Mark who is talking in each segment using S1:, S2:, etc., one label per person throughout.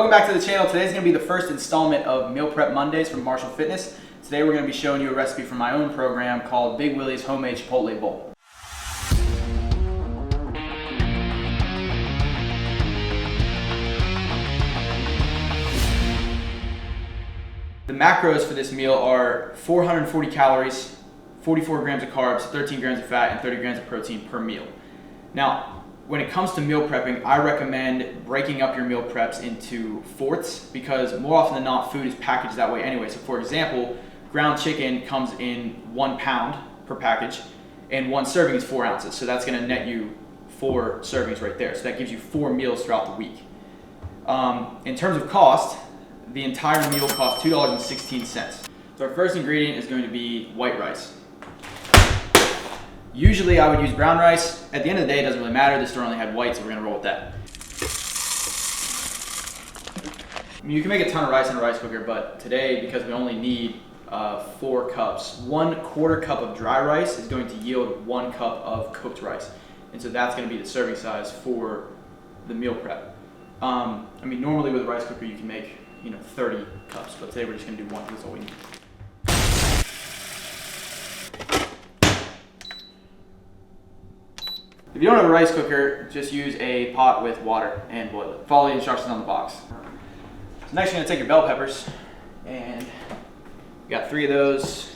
S1: Welcome back to the channel. Today's going to be the first installment of Meal Prep Mondays from Marshall Fitness. Today we're going to be showing you a recipe from my own program called Big Willie's Homemade Chipotle Bowl. The macros for this meal are 440 calories, 44 grams of carbs, 13 grams of fat, and 30 grams of protein per meal. Now, when it comes to meal prepping, I recommend breaking up your meal preps into fourths because more often than not, food is packaged that way anyway. So for example, ground chicken comes in 1 pound per package and one serving is 4 ounces. So that's gonna net you 4 servings right there. So that gives you 4 meals throughout the week. In terms of cost, the entire meal costs $2.16. So our first ingredient is going to be white rice. Usually I would use brown rice. At the end of the day, it doesn't really matter. This store only had white, so we're gonna roll with that. I mean, you can make a ton of rice in a rice cooker, but today, because we only need 4 cups, 1/4 cup of dry rice is going to yield 1 cup of cooked rice. And so that's gonna be the serving size for the meal prep. I mean, normally with a rice cooker, you can make 30 cups, but today we're just gonna do 1 because that's all we need. If you don't have a rice cooker, just use a pot with water and boil it. Follow the instructions on the box. So next you're gonna take your bell peppers, and we got 3 of those.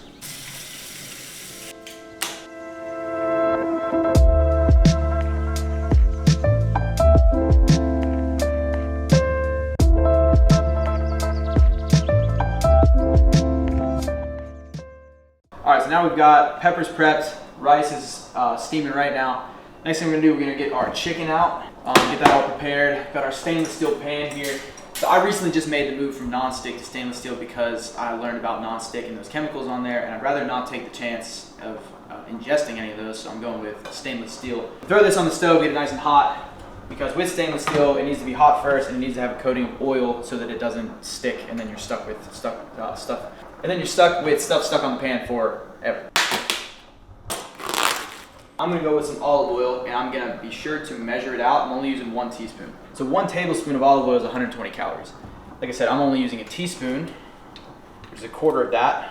S1: All right, so now we've got peppers prepped, rice is steaming right now. Next thing we're gonna do, we're gonna get our chicken out, get that all prepared. Got our stainless steel pan here. So I recently just made the move from non-stick to stainless steel because I learned about non-stick and those chemicals on there, and I'd rather not take the chance of ingesting any of those, so I'm going with stainless steel. Throw this on the stove, get it nice and hot, because with stainless steel, it needs to be hot first, and it needs to have a coating of oil so that it doesn't stick, and then you're stuck with stuff stuck on the pan forever. I'm gonna go with some olive oil, and I'm gonna be sure to measure it out. I'm only using 1 teaspoon. So 1 tablespoon of olive oil is 120 calories. Like I said, I'm only using a teaspoon. There's 1/4 of that.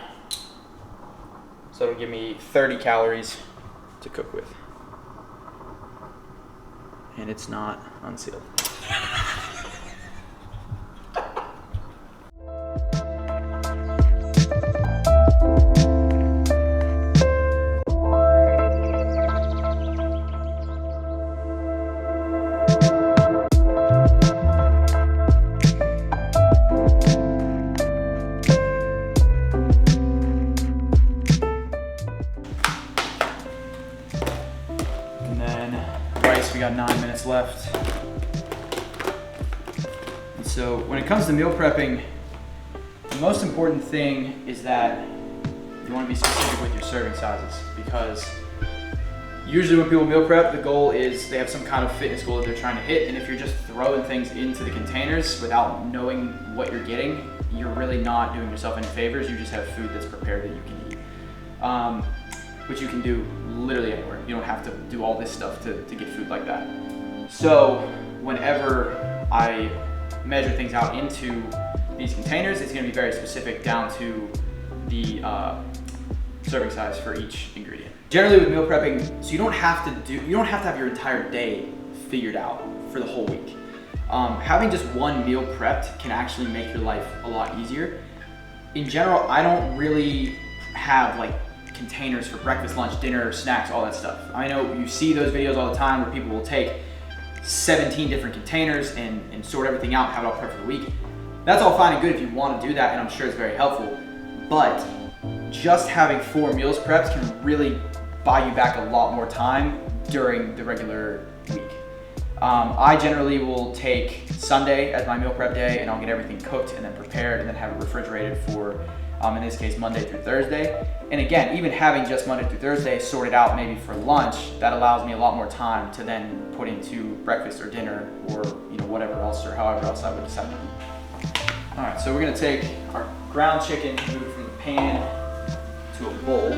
S1: So it'll give me 30 calories to cook with. And it's not unsealed. We got 9 minutes left. And so when it comes to meal prepping, the most important thing is that you want to be specific with your serving sizes, because usually when people meal prep, the goal is they have some kind of fitness goal that they're trying to hit, and if you're just throwing things into the containers without knowing what you're getting, you're really not doing yourself any favors. You just have food that's prepared that you can eat. Which you can do literally anywhere. You don't have to do all this stuff to get food like that. So whenever I measure things out into these containers, it's gonna be very specific down to the serving size for each ingredient. Generally with meal prepping, so you don't have to have your entire day figured out for the whole week. Having just 1 meal prepped can actually make your life a lot easier. In general, I don't really have containers for breakfast, lunch, dinner, snacks, all that stuff. I know you see those videos all the time where people will take 17 different containers and sort everything out, have it all prepped for the week. That's all fine and good if you want to do that, and I'm sure it's very helpful. But just having 4 meals prepped can really buy you back a lot more time during the regular week. I generally will take Sunday as my meal prep day, and I'll get everything cooked and then prepared and then have it refrigerated for, in this case, Monday through Thursday. And again, even having just Monday through Thursday sorted out maybe for lunch, that allows me a lot more time to then put into breakfast or dinner or whatever else or however else I would decide to eat. All right, so we're gonna take our ground chicken, move it from the pan to a bowl.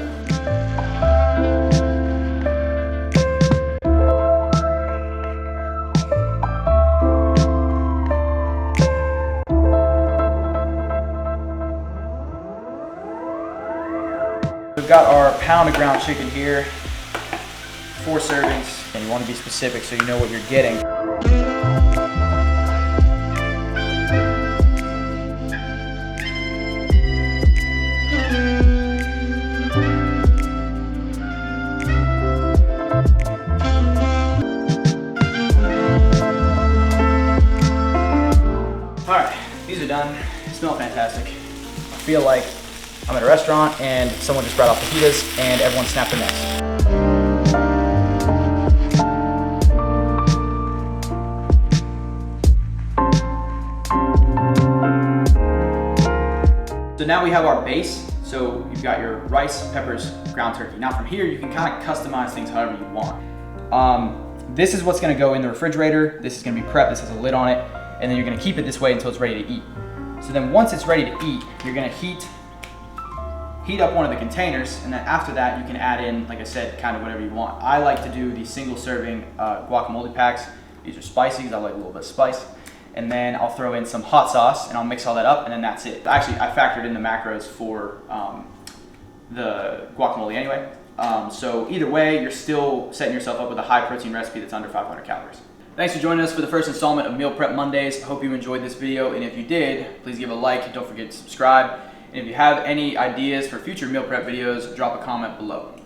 S1: got our pound of ground chicken here, 4 servings, and you want to be specific so you know what you're getting. All right, these are done. They smell fantastic. I feel like I'm at a restaurant and someone just brought out fajitas and everyone snapped their necks. So now we have our base. So you've got your rice, peppers, ground turkey. Now from here, you can kind of customize things however you want. This is what's gonna go in the refrigerator. This is gonna be prepped, this has a lid on it, and then you're gonna keep it this way until it's ready to eat. So then once it's ready to eat, you're gonna heat up one of the containers, and then after that, you can add in, like I said, kind of whatever you want. I like to do the single serving guacamole packs. These are spicy because I like a little bit of spice. And then I'll throw in some hot sauce and I'll mix all that up, and then that's it. Actually, I factored in the macros for the guacamole anyway. So either way, you're still setting yourself up with a high protein recipe that's under 500 calories. Thanks for joining us for the first installment of Meal Prep Mondays. I hope you enjoyed this video, and if you did, please give a like. Don't forget to subscribe. And if you have any ideas for future meal prep videos, drop a comment below.